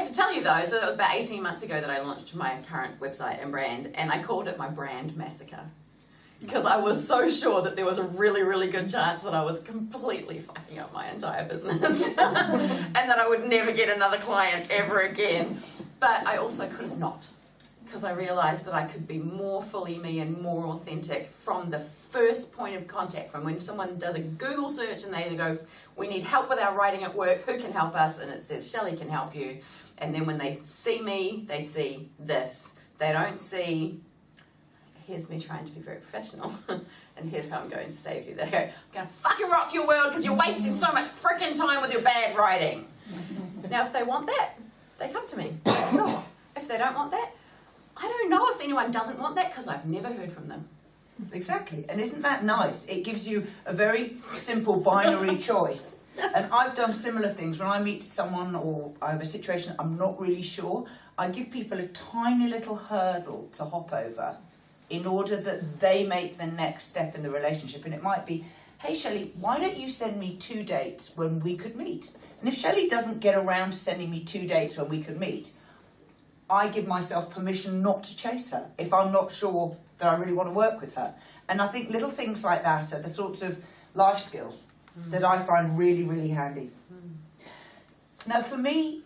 to tell you though, so that was about 18 months ago that I launched my current website and brand, and I called it my brand massacre. Because I was so sure that there was a really, really good chance that I was completely fucking up my entire business and that I would never get another client ever again. But I also couldn't not, because I realised that I could be more fully me and more authentic from the first point of contact, from when someone does a Google search and they go, we need help with our writing at work, who can help us? And it says, Shelley can help you. And then when they see me, they see this. They don't see, here's me trying to be very professional, and here's how I'm going to save you. They go, I'm going to fucking rock your world because you're wasting so much freaking time with your bad writing. Now, if they want that, they come to me. If they don't want that, I don't know if anyone doesn't want that because I've never heard from them. Exactly. And isn't that nice? It gives you a very simple binary choice. And I've done similar things. When I meet someone or I have a situation I'm not really sure, I give people a tiny little hurdle to hop over in order that they make the next step in the relationship. And it might be, hey Shelley, why don't you send me 2 dates when we could meet? And if Shelley doesn't get around to sending me 2 dates when we could meet, I give myself permission not to chase her if I'm not sure that I really want to work with her. And I think little things like that are the sorts of life skills that I find really, really handy. Now for me,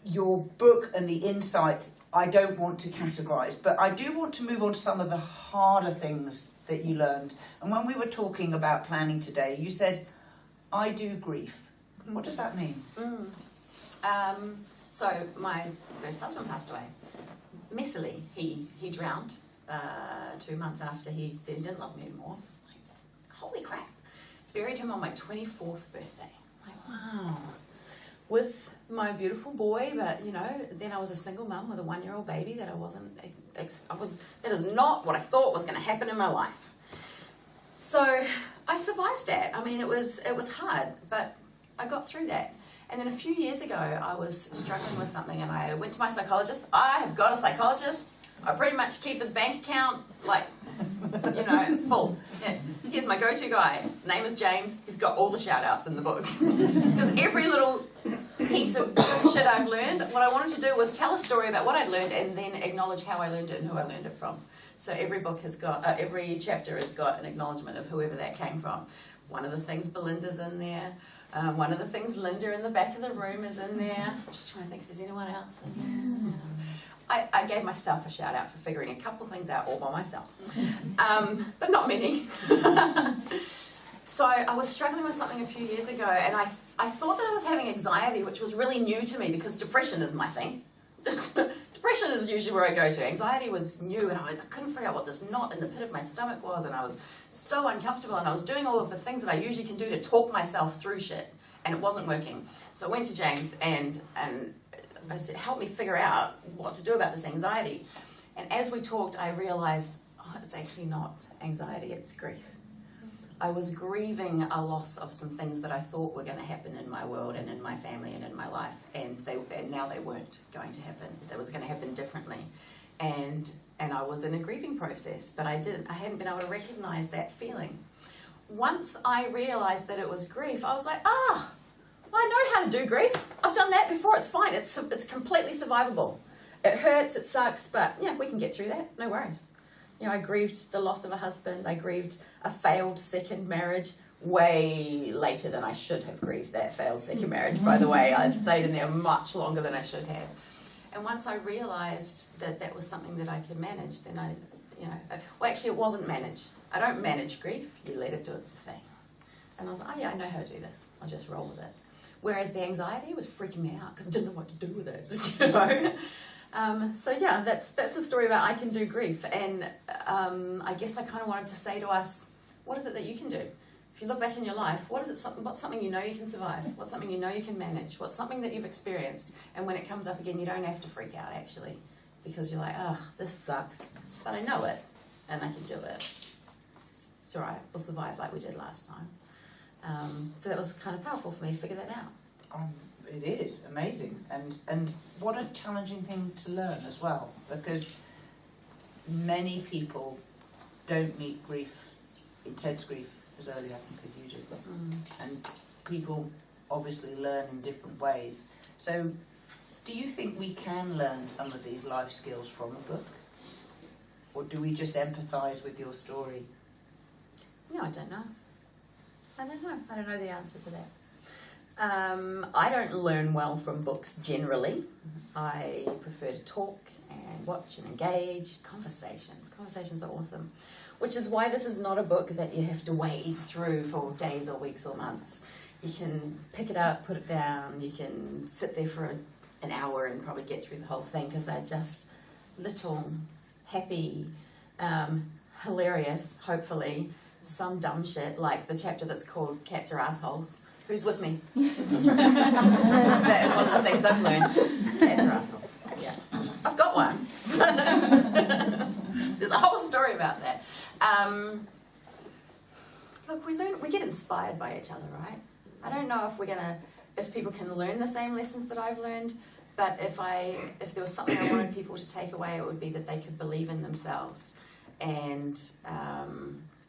your book and the insights, I don't want to categorise, but I do want to move on to some of the harder things that you learned. And when we were talking about planning today, you said, I do grief. What does that mean? So my first husband passed away. Messily, he drowned 2 months after he said he didn't love me anymore. Like, holy crap. Buried him on my 24th birthday. Like, wow. With my beautiful boy, but you know, then I was a single mum with a 1-year-old baby that that is not what I thought was going to happen in my life. So I survived that. I mean, it was hard, but I got through that. And then a few years ago, I was struggling with something, and I went to my psychologist. I have got a psychologist. I pretty much keep his bank account, like, you know, full. Yeah. Here's my go-to guy. His name is James. He's got all the shout-outs in the book. Because every little piece of shit I've learned, what I wanted to do was tell a story about what I'd learned and then acknowledge how I learned it and who I learned it from. So every book has got, every chapter has got an acknowledgement of whoever that came from. One of the things Belinda's in there. One of the things Linda in the back of the room is in there. I'm just trying to think if there's anyone else in there. I gave myself a shout out for figuring a couple things out all by myself, but not many. So I was struggling with something a few years ago, and I thought that I was having anxiety, which was really new to me because depression is my thing. Depression is usually where I go to. Anxiety was new, and I couldn't figure out what this knot in the pit of my stomach was, and I was so uncomfortable, and I was doing all of the things that I usually can do to talk myself through shit, and it wasn't working. So I went to James, and I said, help me figure out what to do about this anxiety. And as we talked, I realised, oh, it's actually not anxiety, it's grief. I was grieving a loss of some things that I thought were going to happen in my world and in my family and in my life, and now they weren't going to happen. They was going to happen differently. And I was in a grieving process, but I hadn't been able to recognise that feeling. Once I realised that it was grief, I was like, I know how to do grief. I've done that before, it's fine. It's completely survivable. It hurts, it sucks, but yeah, we can get through that, no worries. You know, I grieved the loss of a husband, I grieved a failed second marriage way later than I should have grieved that failed second marriage, by the way. I stayed in there much longer than I should have. And once I realised that that was something that I could manage, then actually it wasn't manage. I don't manage grief, you let it do its thing. And I was like, oh yeah, I know how to do this. I'll just roll with it. Whereas the anxiety was freaking me out because I didn't know what to do with it, you know. So yeah, that's the story about I can do grief. And I guess I kind of wanted to say to us, what is it that you can do? If you look back in your life, what's something you know you can survive? What's something you know you can manage? What's something that you've experienced? And when it comes up again, you don't have to freak out, actually, because you're like, oh, this sucks, but I know it, and I can do it. It's all right, we'll survive like we did last time. So that was kind of powerful for me to figure that out. It is amazing, and what a challenging thing to learn as well, because many people don't meet grief, intense grief, as early, I think, as you do. And people obviously learn in different ways. So Do you think we can learn some of these life skills from a book? Or do we just empathise with your story? No, I don't know. I don't know the answer to that. I don't learn well from books generally. I prefer to talk and watch and engage. Conversations are awesome. Which is why this is not a book that you have to wade through for days or weeks or months. You can pick it up, put it down, you can sit there for an hour and probably get through the whole thing, because they're just little, happy, hilarious, hopefully, some dumb shit, like the chapter that's called Cats Are Assholes. Who's with me? That is one of the things I've learned. Cats are assholes. Yeah. I've got one. There's a whole story about that. Look, we get inspired by each other, right? I don't know if people can learn the same lessons that I've learned, but if there was something I wanted people to take away, it would be that they could believe in themselves and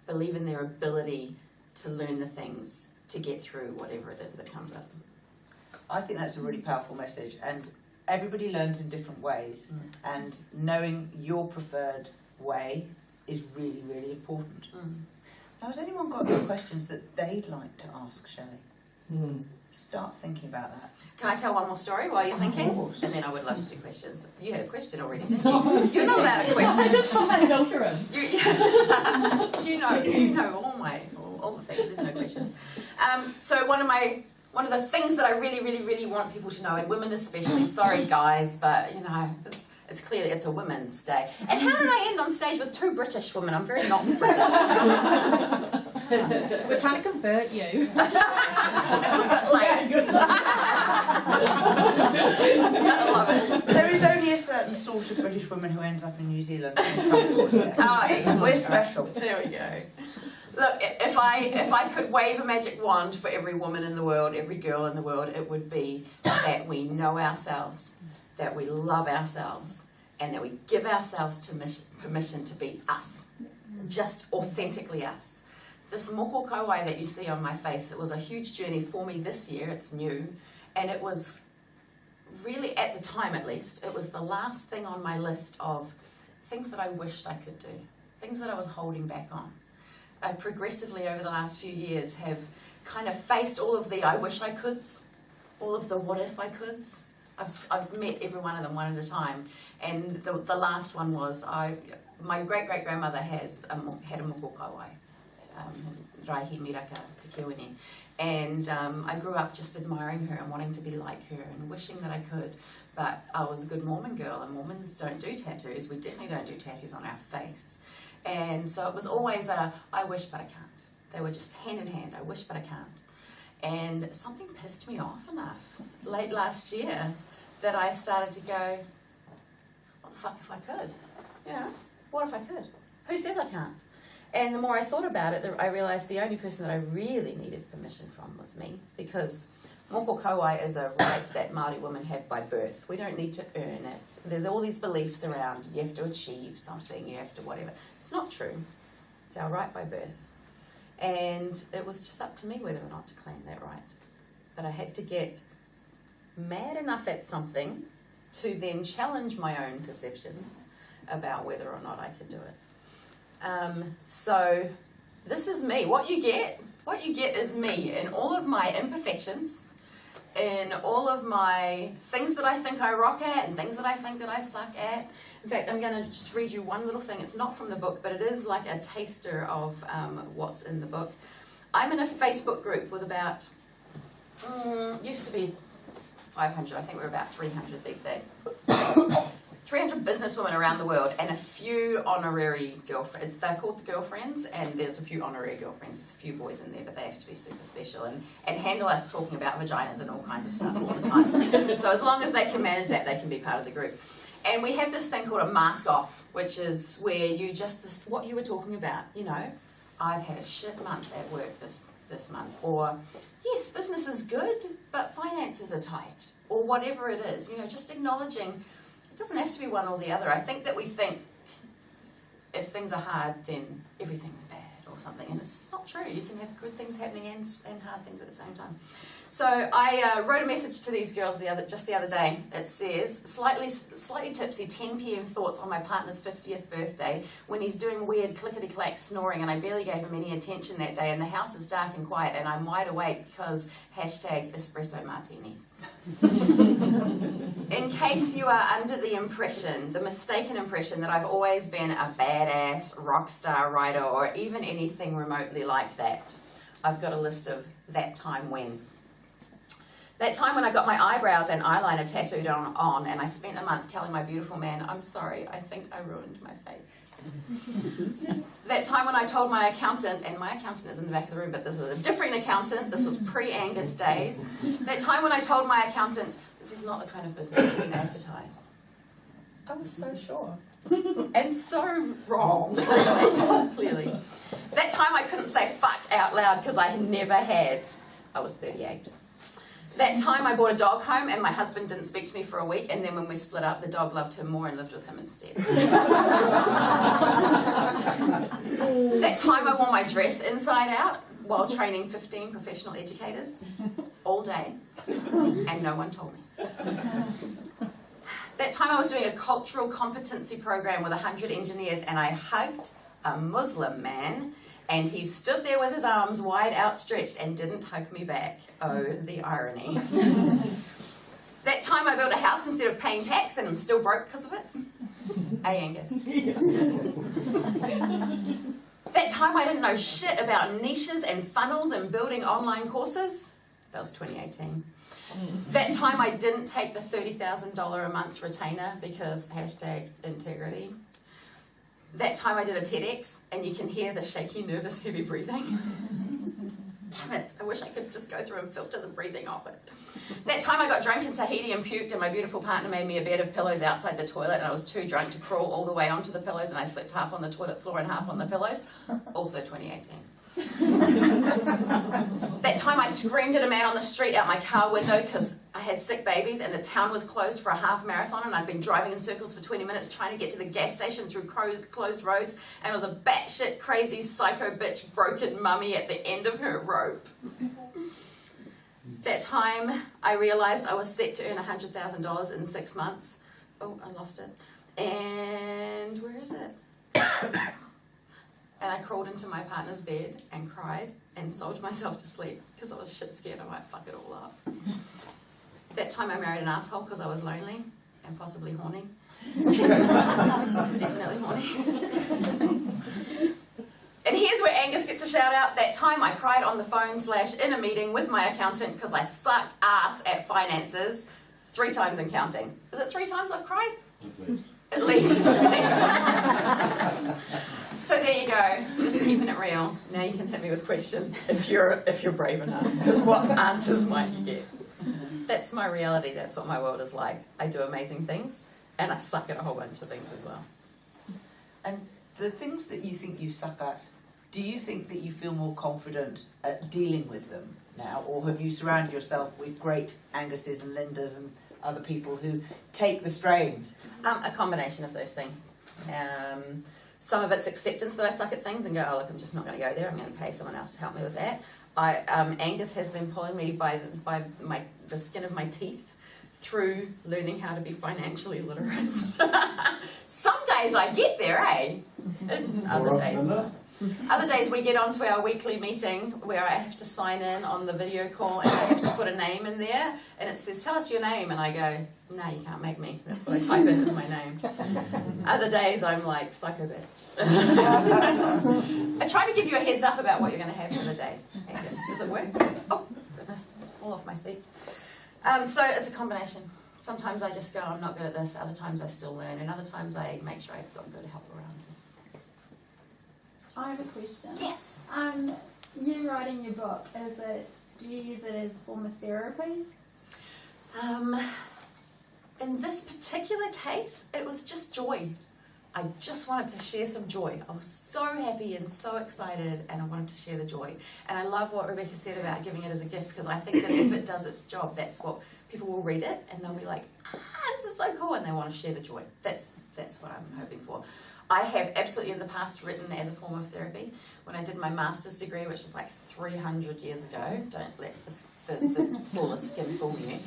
believe in their ability to learn the things to get through whatever it is that comes up. I think that's a really powerful message, and everybody learns in different ways, and knowing your preferred way is really, really important. Now, has anyone got any questions that they'd like to ask Shelley? Start thinking about that. Can I tell one more story while you're thinking? Of course. And then I would love to do questions. You had a question already, didn't you? You're not allowed a question. I just thought I'd filter him. You know all the things. There's no questions. So one of the things that I really, really, really want people to know, and women especially. Sorry, guys, but it's clearly it's a women's day. And how did I end on stage with two British women? I'm very not British. We're trying to convert you. It's a bit late. I love it. There is only a certain sort of British woman who ends up in New Zealand. Excellent. We're special. There we go. Look, if I could wave a magic wand for every woman in the world, every girl in the world, it would be that we know ourselves, that we love ourselves, and that we give ourselves permission to be us, just authentically us. This moko kauai that you see on my face, it was a huge journey for me this year. It's new, and it was really, at the time at least, it was the last thing on my list of things that I wished I could do, things that I was holding back on. I progressively over the last few years have kind of faced all of the I wish I could's, all of the what if I could's. I've met every one of them one at a time, and the last one was my great-great-grandmother had a moko kauai, Raihi Miraka Te Kiwini, and I grew up just admiring her and wanting to be like her and wishing that I could, but I was a good Mormon girl, and Mormons don't do tattoos. We definitely don't do tattoos on our face. And so it was always I wish but I can't. They were just hand in hand, I wish but I can't. And something pissed me off enough late last year that I started to go, what the fuck if I could? What if I could? Who says I can't? And the more I thought about it, I realised the only person that I really needed permission from was me, because moko kauai is a right that Māori women have by birth. We don't need to earn it. There's all these beliefs around you have to achieve something, you have to whatever. It's not true. It's our right by birth. And it was just up to me whether or not to claim that right. But I had to get mad enough at something to then challenge my own perceptions about whether or not I could do it. So this is me. What you get is me in all of my imperfections, in all of my things that I think I rock at and things that I think that I suck at. In fact, I'm going to just read you one little thing. It's not from the book, but it is like a taster of what's in the book. I'm in a Facebook group with about, used to be 500, I think we're about 300 these days. 300 businesswomen around the world and a few honorary girlfriends. They're called the girlfriends, and there's a few honorary girlfriends. There's a few boys in there, but they have to be super special and handle us talking about vaginas and all kinds of stuff all the time. So as long as they can manage that, they can be part of the group. And we have this thing called a mask off, which is where you just, what you were talking about, I've had a shit month at work this month, or yes, business is good, but finances are tight, or whatever it is, just acknowledging. It doesn't have to be one or the other. I think that we think if things are hard, then everything's bad, or something, and it's not true. You can have good things happening and hard things at the same time. So I wrote a message to these girls the other day. It says, slightly tipsy, 10 p.m. thoughts on my partner's 50th birthday when he's doing weird clickety-clack snoring, and I barely gave him any attention that day, and the house is dark and quiet, and I'm wide awake because #espresso martinis. In case you are under the mistaken impression that I've always been a badass rock star writer or even anything remotely like that, I've got a list of that time when. That time when I got my eyebrows and eyeliner tattooed on and I spent a month telling my beautiful man, I'm sorry, I think I ruined my face. That time when I told my accountant, and my accountant is in the back of the room, but this was a different accountant, this was pre-Angus days. That time when I told my accountant, this is not the kind of business you can advertise. I was so sure. And so wrong. Clearly. That time I couldn't say fuck out loud because I never had. I was 38. That time I brought a dog home and my husband didn't speak to me for a week, and then when we split up, the dog loved him more and lived with him instead. That time I wore my dress inside out while training 15 professional educators all day, and no one told me. That time I was doing a cultural competency program with 100 engineers and I hugged a Muslim man, and he stood there with his arms wide outstretched and didn't hug me back. Oh, the irony. That time I built a house instead of paying tax and I'm still broke because of it. Angus. That time I didn't know shit about niches and funnels and building online courses. That was 2018. That time I didn't take the $30,000 a month retainer because #integrity. That time I did a TEDx and you can hear the shaky, nervous, heavy breathing. Damn it, I wish I could just go through and filter the breathing off it. That time I got drunk in Tahiti and puked and my beautiful partner made me a bed of pillows outside the toilet and I was too drunk to crawl all the way onto the pillows and I slept half on the toilet floor and half on the pillows. Also 2018. That time I screamed at a man on the street out my car window because I had sick babies and the town was closed for a half marathon and I'd been driving in circles for 20 minutes trying to get to the gas station through closed roads, and it was a batshit crazy psycho bitch broken mummy at the end of her rope. That time I realised I was set to earn $100,000 in 6 months. Oh, I lost it. And where is it? And I crawled into my partner's bed and cried and sold myself to sleep because I was shit scared I might fuck it all up. That time I married an asshole because I was lonely and possibly horny. Definitely horny. And here's where Angus gets a shout out. That time I cried on the phone / in a meeting with my accountant because I suck ass at finances 3 times and counting. Is it 3 times I've cried? At least. So there you go, just keeping it real. Now you can hit me with questions if you're brave enough, because what answers might you get? That's my reality, that's what my world is like. I do amazing things, and I suck at a whole bunch of things as well. And the things that you think you suck at, do you think that you feel more confident at dealing with them now, or have you surrounded yourself with great Anguses and Lindas and other people who take the strain? A combination of those things. Some of it's acceptance that I suck at things and go, oh look, I'm just not going to go there, I'm going to pay someone else to help me with that. Angus has been pulling me by the skin of my teeth through learning how to be financially literate. Some days I get there, eh? And other days we get onto our weekly meeting where I have to sign in on the video call and I have to put a name in there and it says, tell us your name, and I go, no, you can't make me. That's what I type in as my name. Other days I'm like, psycho bitch. I try to give you a heads up about what you're going to have for the day. Does it work? Oh, goodness, fall off my seat. So it's a combination. Sometimes I just go, I'm not good at this. Other times I still learn. And other times I make sure I've got good help around. I have a question. Yes. You writing your book, do you use it as a form of therapy? In this particular case, it was just joy. I just wanted to share some joy. I was so happy and so excited, and I wanted to share the joy. And I love what Rebecca said about giving it as a gift, because I think that if it does its job, that's what people will read it, and they'll be like, this is so cool, and they want to share the joy. That's what I'm hoping for. I have absolutely in the past written as a form of therapy. When I did my master's degree, which was like 300 years ago, don't let the flawless skin fool you,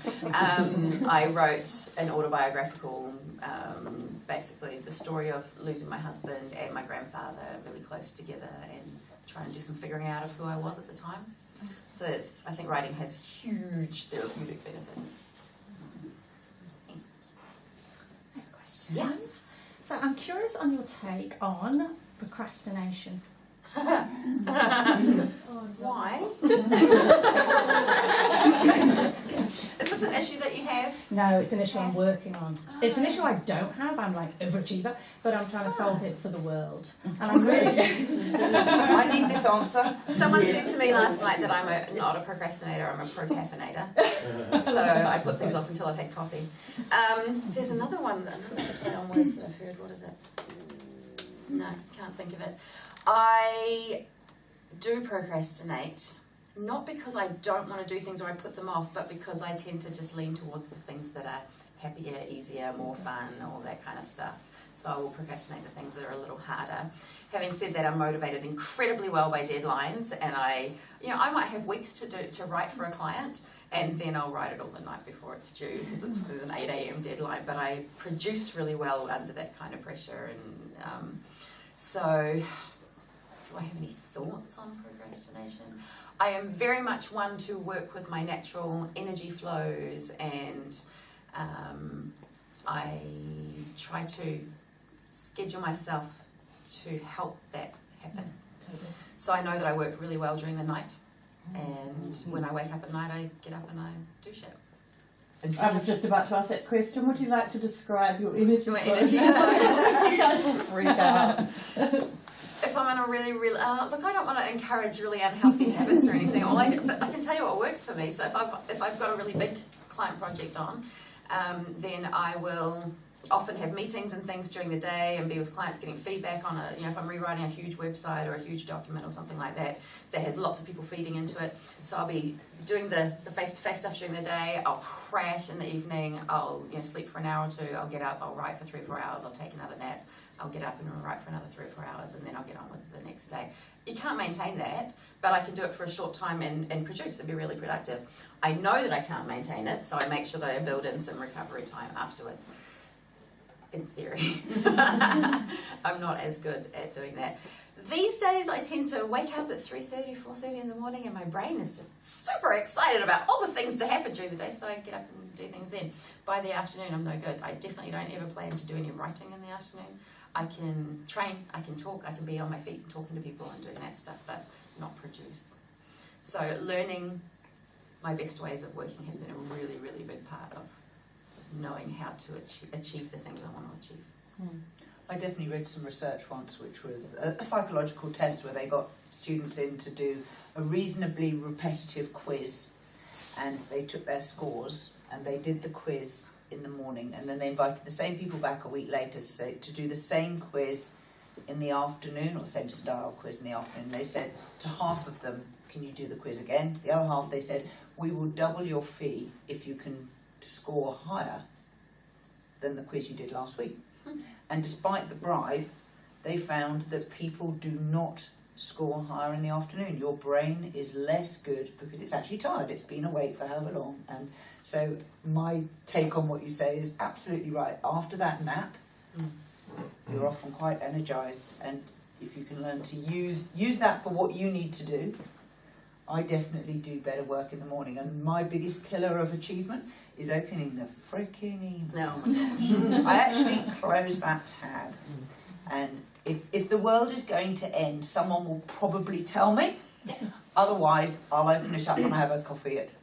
I wrote an autobiographical, basically the story of losing my husband and my grandfather really close together and trying to do some figuring out of who I was at the time. So I think writing has huge therapeutic benefits. Thanks. I have a question. Yes. So I'm curious on your take on procrastination. Why? Is this an issue that you have? No, it's an issue I'm working on. It's an issue I don't have. I'm like overachiever, but I'm trying to solve it for the world. And I'm really. I need this answer. Someone said to me last night that I'm not a procrastinator, I'm a procafinator. So I put things off until I've had coffee. There's another play on words that I've heard. What is it? No, can't think of it. I do procrastinate, not because I don't want to do things or I put them off, but because I tend to just lean towards the things that are happier, easier, more fun, all that kind of stuff. So I will procrastinate the things that are a little harder. Having said that, I'm motivated incredibly well by deadlines, and I might have weeks to write for a client, and then I'll write it all the night before it's due because it's an 8 a.m. deadline, but I produce really well under that kind of pressure. And so do I have any thoughts on procrastination? I am very much one to work with my natural energy flows, and I try to schedule myself to help that happen. So I know that I work really well during the night, and when I wake up at night, I get up and I do shit. I was just about to ask that question. Would you like to describe your energy? Your energy You guys will freak out. If I'm in a really, look, I don't want to encourage really unhealthy habits or anything. But I can tell you what works for me. So if I've got a really big client project on, then I will often have meetings and things during the day and be with clients getting feedback on it. If I'm rewriting a huge website or a huge document or something like that, that has lots of people feeding into it. So I'll be doing the face-to-face stuff during the day. I'll crash in the evening. I'll sleep for an hour or two. I'll get up. I'll write for 3 or 4 hours. I'll take another nap. I'll get up and write for another 3 or 4 hours, and then I'll get on with it the next day. You can't maintain that, but I can do it for a short time and produce and be really productive. I know that I can't maintain it, so I make sure that I build in some recovery time afterwards. In theory. I'm not as good at doing that. These days I tend to wake up at 3:30, 4:30 in the morning, and my brain is just super excited about all the things to happen during the day, so I get up and do things then. By the afternoon I'm no good. I definitely don't ever plan to do any writing in the afternoon. I can train, I can talk, I can be on my feet and talking to people and doing that stuff, but not produce. So learning my best ways of working has been a really, really big part of knowing how to achieve the things I want to achieve. I definitely read some research once, which was a psychological test where they got students in to do a reasonably repetitive quiz, and they took their scores and they did the quiz in the morning, and then they invited the same people back a week later to do the same quiz in the afternoon, or same style quiz in the afternoon. They said to half of them, can you do the quiz again? To the other half they said, we will double your fee if you can score higher than the quiz you did last week. And despite the bribe, they found that people do not score higher in the afternoon. Your brain is less good because it's actually tired. It's been awake for however long. And so my take on what you say is absolutely right. After that nap, you're often quite energised. And if you can learn to use that for what you need to do, I definitely do better work in the morning. And my biggest killer of achievement is opening the freaking email. No. I actually close that tab. And if the world is going to end, someone will probably tell me. Otherwise, I'll open it up and I have a coffee at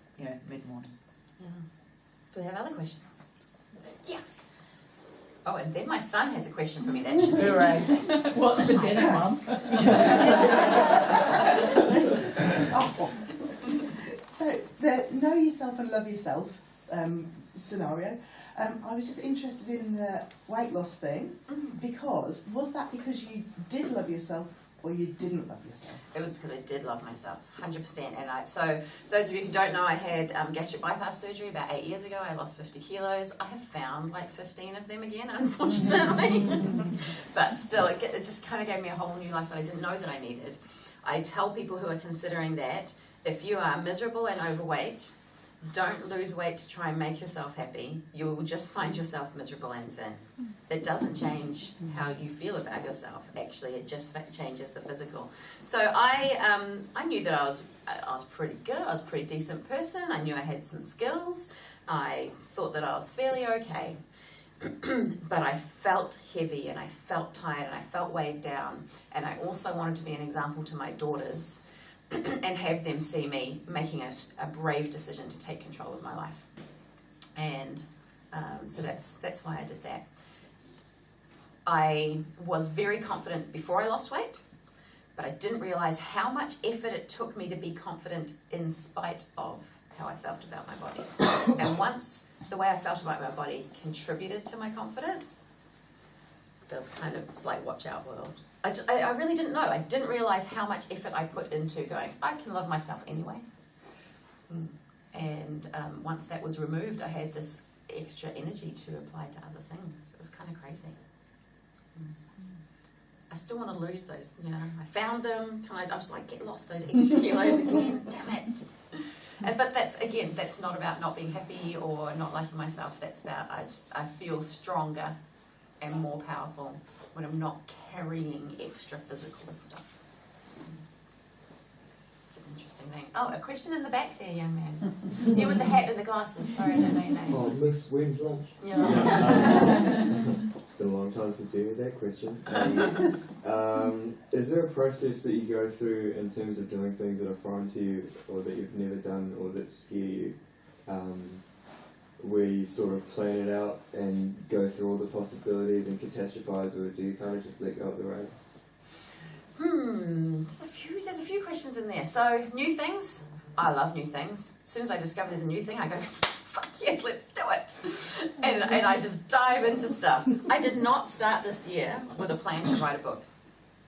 mid-morning. Yeah. Do we have other questions? Yes. Oh, and then my son has a question for me. That should be interesting. What's for dinner, Mum? So the know yourself and love yourself scenario. I was just interested in the weight loss thing because was that because you did love yourself or you didn't love yourself? It was because I did love myself, 100%. And so those of you who don't know, I had gastric bypass surgery about 8 years ago. I lost 50 kilos. I have found like 15 of them again, unfortunately. But still, it just kind of gave me a whole new life that I didn't know that I needed. I tell people who are considering that, if you are miserable and overweight, don't lose weight to try and make yourself happy. You will just find yourself miserable and thin. It doesn't change how you feel about yourself. Actually, it just changes the physical. So I knew that I was pretty good. I was a pretty decent person. I knew I had some skills. I thought that I was fairly okay. But I felt heavy and I felt tired and I felt weighed down. And I also wanted to be an example to my daughters and have them see me making a brave decision to take control of my life. And so that's why I did that. I was very confident before I lost weight, but I didn't realise how much effort it took me to be confident in spite of how I felt about my body. And once the way I felt about my body contributed to my confidence, it was kind of, it's like, watch out, world. I really didn't know. I didn't realise how much effort I put into going, I can love myself anyway. And once that was removed, I had this extra energy to apply to other things. It was kind of crazy. I still want to lose those. You know, I found them. I just like get lost those extra kilos again. Damn it. But that's not about not being happy or not liking myself. That's about I feel stronger and more powerful when I'm not carrying extra physical stuff. It's an interesting thing. Oh, a question in the back there, young man. You with the hat and the glasses. Sorry, I don't know your name. Oh, Miss When's lunch? Yeah. It's been a long time since you heard that question. Is there a process that you go through in terms of doing things that are foreign to you or that you've never done or that scare you, where you sort of plan it out and go through all the possibilities and catastrophize, or do you kind of just let go of the reins? There's a few questions in there. So, new things. I love new things. As soon as I discover there's a new thing, I go, fuck yes, let's do it. And I just dive into stuff. I did not start this year with a plan to write a book.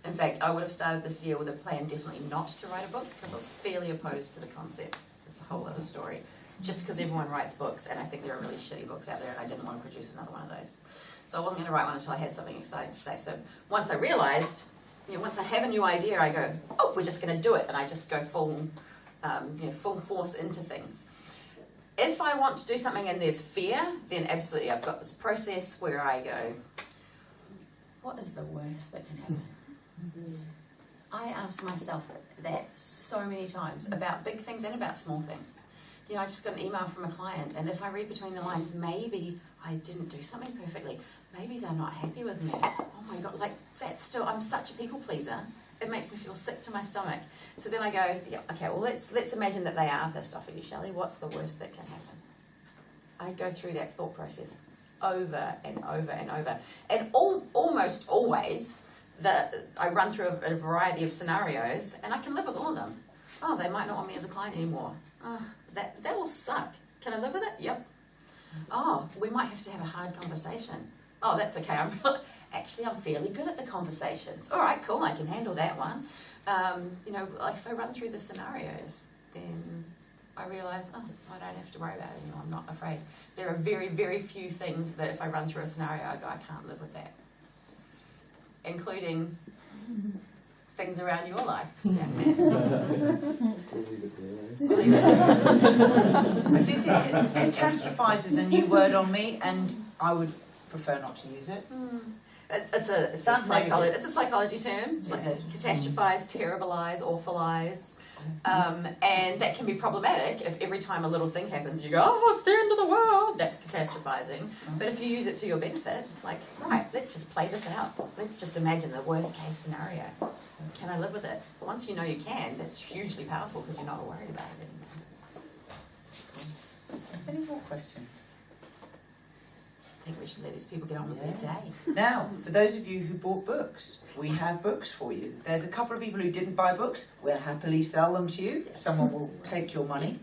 In fact, I would have started this year with a plan definitely not to write a book because I was fairly opposed to the concept. It's a whole other story. Just because everyone writes books, and I think there are really shitty books out there, and I didn't want to produce another one of those. So I wasn't going to write one until I had something exciting to say. So once I realised, once I have a new idea, I go, oh, we're just going to do it, and I just go full force into things. If I want to do something and there's fear, then absolutely I've got this process where I go, what is the worst that can happen? I ask myself that so many times about big things and about small things. I just got an email from a client, and if I read between the lines, maybe I didn't do something perfectly. Maybe they're not happy with me. Oh my God, I'm such a people pleaser. It makes me feel sick to my stomach. So then I go, yeah, okay, well, let's imagine that they are pissed off at you, Shelley. What's the worst that can happen? I go through that thought process over and over and over. And almost always, I run through a variety of scenarios, and I can live with all of them. Oh, they might not want me as a client anymore. Oh, that will suck. Can I live with it? Yep. Oh, we might have to have a hard conversation. Oh, that's okay. I'm fairly good at the conversations. All right, cool. I can handle that one. If I run through the scenarios, then I realise, I don't have to worry about it anymore. I'm not afraid. There are very, very few things that if I run through a scenario, I go, I can't live with that. Including things around your life. I do think catastrophize is a new word on me, and I would prefer not to use it. It's a psychology term. It's like catastrophize, terribilize, awfulize. And that can be problematic if every time a little thing happens you go, oh, it's the end of the world. That's catastrophizing. But if you use it to your benefit, right, let's just play this out. Let's just imagine the worst case scenario. Can I live with it? But once you know you can, that's hugely powerful because you're not worried about it anymore. Any more questions? I think we should let these people get on with their day. Now, for those of you who bought books, we have books for you. There's a couple of people who didn't buy books. We'll happily sell them to you. Someone will take your money.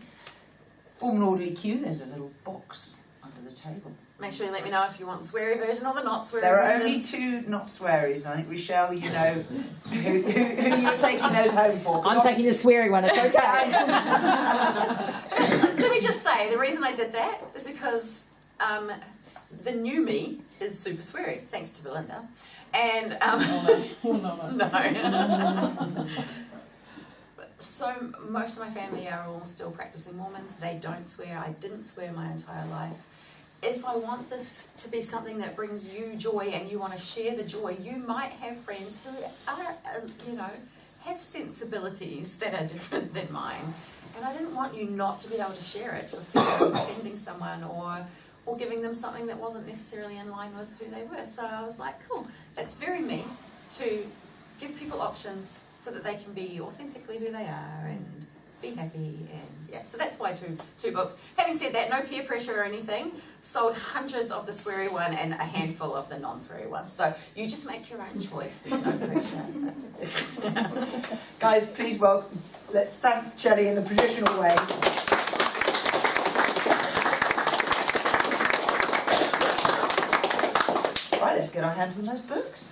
Form an orderly queue. There's a little box under the table. Make sure you let me know if you want the sweary version or the not sweary There are version. only 2 not swearies, and I think, Rochelle, you know who you're taking those home for. I'm taking the sweary one, it's okay. Let me just say, the reason I did that is because the new me is super sweary, thanks to Belinda. And no. So most of my family are all still practicing Mormons. They don't swear. I didn't swear my entire life. If I want this to be something that brings you joy and you want to share the joy, you might have friends who are, have sensibilities that are different than mine. And I didn't want you not to be able to share it for fear of offending someone or giving them something that wasn't necessarily in line with who they were. So I was like, cool, that's very me to give people options so that they can be authentically who they are and be happy. And yeah, so that's why two books. Having said that, no peer pressure or anything. Sold hundreds of the sweary one and a handful of the non-sweary one. So you just make your own choice. There's no pressure. Guys, please welcome. Let's thank Shelley in the traditional way. Right, let's get our hands on those books.